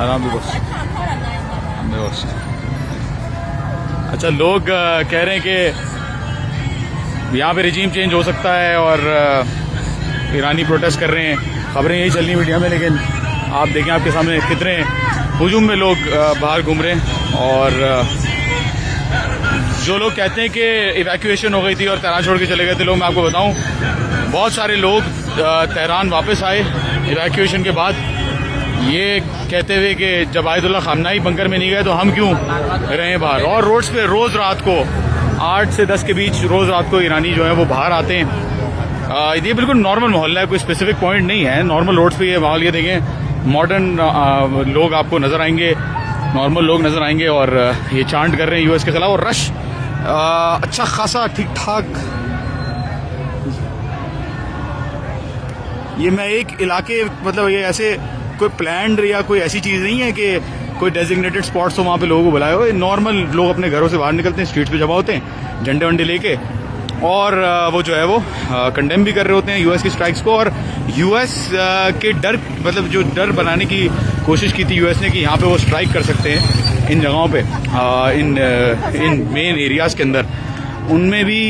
आराम भी बस। अच्छा, लोग कह रहे हैं कि यहाँ पे रिजीम चेंज हो सकता है और ईरानी प्रोटेस्ट कर रहे हैं। खबरें यही चल रही मीडिया में, लेकिन आप देखें आपके सामने कितने हुजूम में लोग बाहर घूम रहे हैं। और जो लोग कहते हैं कि इवैक्यूएशन हो गई थी और तेहरान छोड़ के चले गए थे लोग, मैं आपको बताऊं बहुत सारे लोग तेहरान वापस आए इवैक्यूएशन के बाद, ये कहते हुए कि जब आयतुल्लाह खामनाई बंकर में नहीं गए तो हम क्यों रहे बाहर। और रोड्स पे रोज़ रात को 8 से 10 के बीच रोज़ रात को ईरानी जो है वो बाहर आते हैं। ये बिल्कुल नॉर्मल मोहल्ला है, कोई स्पेसिफिक पॉइंट नहीं है। नॉर्मल रोड्स पे ये माहौल, ये देखें मॉडर्न लोग आपको नज़र आएंगे, नॉर्मल लोग नज़र आएंगे और ये चांट कर रहे हैं यूएस के खिलाफ। और रश अच्छा खासा ठीक ठाक। ये मैं एक इलाके, मतलब ये ऐसे कोई प्लान्ड या कोई ऐसी चीज़ नहीं है कि कोई डेजिग्नेटेड स्पॉट्स हो वहाँ पे लोगों को बुलाए हो। नॉर्मल लोग अपने घरों से बाहर निकलते हैं, स्ट्रीट्स पे जमा होते हैं झंडे वंडे लेके, और वो जो है वो कंडेम भी कर रहे होते हैं यूएस की स्ट्राइक्स को। और यूएस के डर, मतलब जो डर बनाने की कोशिश की थी यूएस ने कि यहाँ पे वो स्ट्राइक कर सकते हैं इन जगहों पे, इन मेन एरियाज़ के अंदर, उनमें भी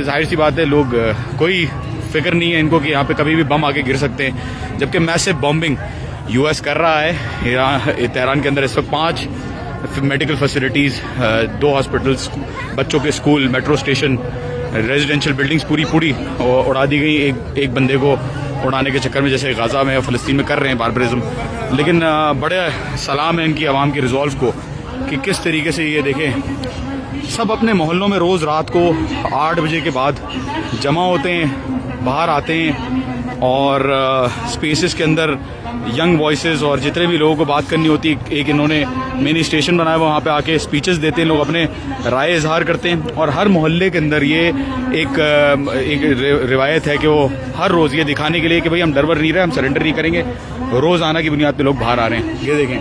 जाहिर सी बात है लोग कोई फिक्र नहीं है इनको कि यहाँ पे कभी भी बम आके गिर सकते हैं। जबकि मैसिव बॉम्बिंग यूएस कर रहा है तेहरान के अंदर इस वक्त 5 मेडिकल फैसिलिटीज़, 2 हॉस्पिटल्स, बच्चों के school, metro station, residential buildings पूरी उड़ा दी गई एक बंदे को उड़ाने के चक्कर में, जैसे गाज़ा में फ़लस्तीन में कर रहे हैं बारबरिज्म। लेकिन बड़े सलाम है इनकी आवाम के रिजॉल्व को कि किस तरीके से ये देखें सब अपने मोहल्लों में रोज़ रात को 8 बजे के बाद जमा होते हैं, बाहर आते हैं और स्पेसेस के अंदर यंग वॉइसेस और जितने भी लोगों को बात करनी होती है, एक इन्होंने मिनी स्टेशन बनाया, वहाँ पे आके स्पीचेस देते हैं, लोग अपने राय इजहार करते हैं। और हर मोहल्ले के अंदर ये एक रिवायत है कि वो हर रोज़ ये दिखाने के लिए कि भाई हम डर नहीं रहे, हम सरेंडर नहीं करेंगे, रोज़ाना की बुनियाद पे लोग बाहर आ रहे हैं। ये देखें,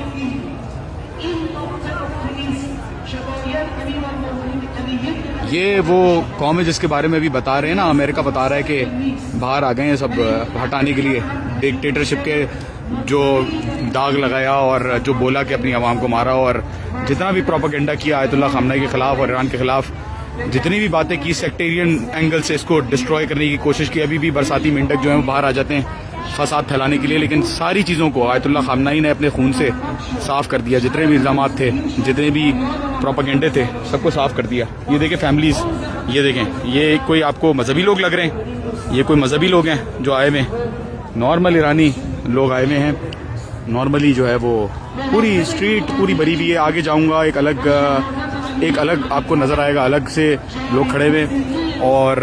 ये वो कौम है जिसके बारे में अभी बता रहे हैं ना, अमेरिका बता रहा है कि बाहर आ गए हैं सब हटाने के लिए, डिक्टेटरशिप के जो दाग लगाया और जो बोला कि अपनी आवाम को मारा, और जितना भी प्रोपेगेंडा किया आयतुल्लाह खामनाई के खिलाफ और ईरान के खिलाफ, जितनी भी बातें की सेक्टेरियन एंगल से इसको डिस्ट्रॉय करने की कोशिश की। अभी भी बरसाती मेंढक जो है वो बाहर आ जाते हैं फसाद फैलाने के लिए, लेकिन सारी चीज़ों को आयतुल्लाह खामनाई ने अपने खून से साफ़ कर दिया। जितने भी इल्ज़ाम थे, जितने भी प्रोपेगेंडे थे, सबको साफ़ कर दिया। ये देखें फैमिलीज़, ये देखें, ये कोई आपको मजहबी लोग लग रहे हैं, ये कोई मजहबी लोग हैं जो आए हुए हैं, नॉर्मल ईरानी लोग आए हुए हैं। नॉर्मली जो है वो पूरी स्ट्रीट पूरी भरी हुई है। आगे जाऊंगा एक अलग आपको नज़र आएगा, अलग से लोग खड़े हुए, और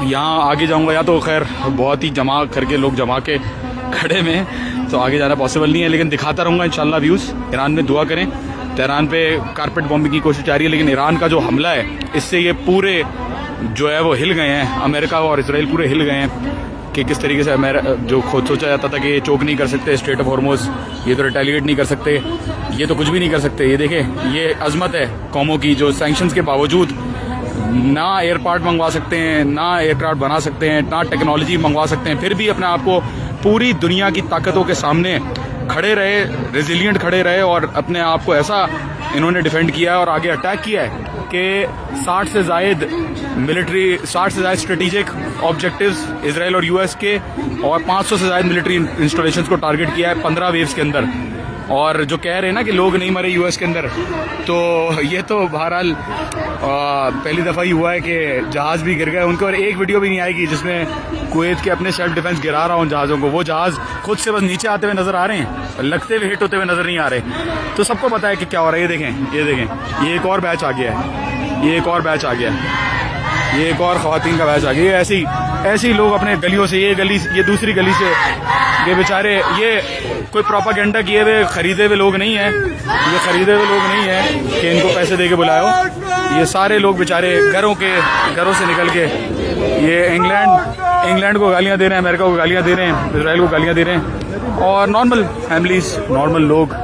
यहाँ आगे जाऊंगा या तो खैर बहुत ही जमा करके लोग जमा के खड़े में, तो आगे जाना पॉसिबल नहीं है, लेकिन दिखाता रहूँगा इंशाल्लाह व्यूज़। ईरान में दुआ करें, तेहरान पे कारपेट बॉम्बिंग की कोशिश जारी है, लेकिन ईरान का जो हमला है इससे ये पूरे जो है वो हिल गए हैं। अमेरिका और इसराइल पूरे हिल गए हैं कि किस तरीके से जो खुद सोचा जाता था कि ये चोक नहीं कर सकते स्ट्रेट ऑफ हॉर्मुज़, ये तो रिटेलिएट नहीं कर सकते, ये तो कुछ भी नहीं कर सकते। ये देखें, ये अजमत है कौमों की जो सैंक्शंस के बावजूद ना एयरपार्ट मंगवा सकते हैं, ना एयरक्राफ्ट बना सकते हैं, ना टेक्नोलॉजी मंगवा सकते हैं, फिर भी अपने आप को पूरी दुनिया की ताकतों के सामने खड़े रहे, रेजिलिएंट खड़े रहे, और अपने आप को ऐसा इन्होंने डिफेंड किया है और आगे अटैक किया है कि 60 से ज़ायद स्ट्रेटेजिक ऑब्जेक्टिव्स इसराइल और यूएस के, और 500 से ज़ायद मिलिट्री इंस्टॉलेशंस को टारगेट किया है 15 वेव्स के अंदर। और जो कह रहे हैं ना कि लोग नहीं मरे यूएस के अंदर, तो ये तो बहरहाल पहली दफ़ा ही हुआ है कि जहाज़ भी गिर गए उनके, और एक वीडियो भी नहीं आएगी जिसमें कुवैत के अपने सेल्फ डिफेंस गिरा रहा हूँ जहाज़ों को। वो जहाज़ खुद से बस नीचे आते हुए नज़र आ रहे हैं, लगते हुए हिट होते हुए नज़र नहीं आ रहे। तो सबको पता है कि क्या हो रहा है। ये देखें, ये एक और बैच आ गया है, ये एक और बैच आ गया है, ये एक और ख़वातीन का बैच आ गया। ये ऐसे ही लोग अपने गलियों से, ये दूसरी गली से, ये बेचारे, ये कोई प्रोपेगेंडा किए हुए खरीदे हुए लोग नहीं हैं, ये खरीदे हुए लोग नहीं हैं कि इनको पैसे दे के बुलाओ। ये सारे लोग बेचारे घरों से निकल के ये इंग्लैंड को गालियां दे रहे हैं, अमेरिका को गालियां दे रहे हैं, इसराइल को गालियां दे रहे हैं, और नॉर्मल फैमिलीज, नॉर्मल लोग,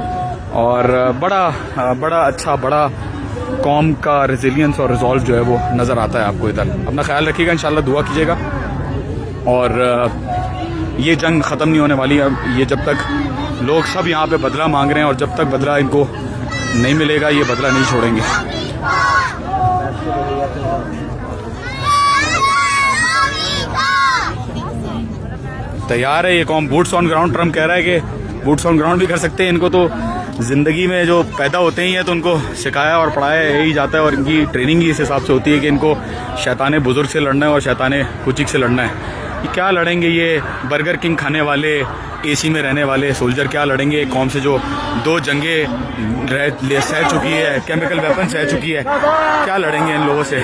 और बड़ा अच्छा बड़ा कौम का रेजिलियंस और रिजॉल्व जो है वो नज़र आता है आपको इधर। अपना ख्याल रखिएगा, इंशाल्लाह दुआ कीजिएगा, और ये जंग ख़त्म नहीं होने वाली है। ये जब तक लोग सब यहाँ पे बदला मांग रहे हैं और जब तक बदला इनको नहीं मिलेगा ये बदला नहीं छोड़ेंगे। तैयार है ये कौम, बूट्स ऑन ग्राउंड। ट्रम्प कह रहा है कि बूट्स ऑन ग्राउंड भी कर सकते हैं। इनको तो ज़िंदगी में जो पैदा होते ही हैं तो उनको सिखाया और पढ़ाया यही जाता है और इनकी ट्रेनिंग ही इस हिसाब से होती है कि इनको शैताने बुजुर्ग से लड़ना है और शैताने कुचिक से लड़ना है। ये क्या लड़ेंगे ये बर्गर किंग खाने वाले, एसी में रहने वाले सोल्जर क्या लड़ेंगे कौम से जो 2 जंगें सह चुकी है, केमिकल वेपन सह चुकी है। क्या लड़ेंगे इन लोगों से?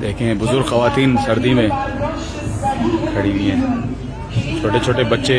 देखें बुजुर्ग खवातीन सर्दी में खड़ी हुई हैं, छोटे छोटे बच्चे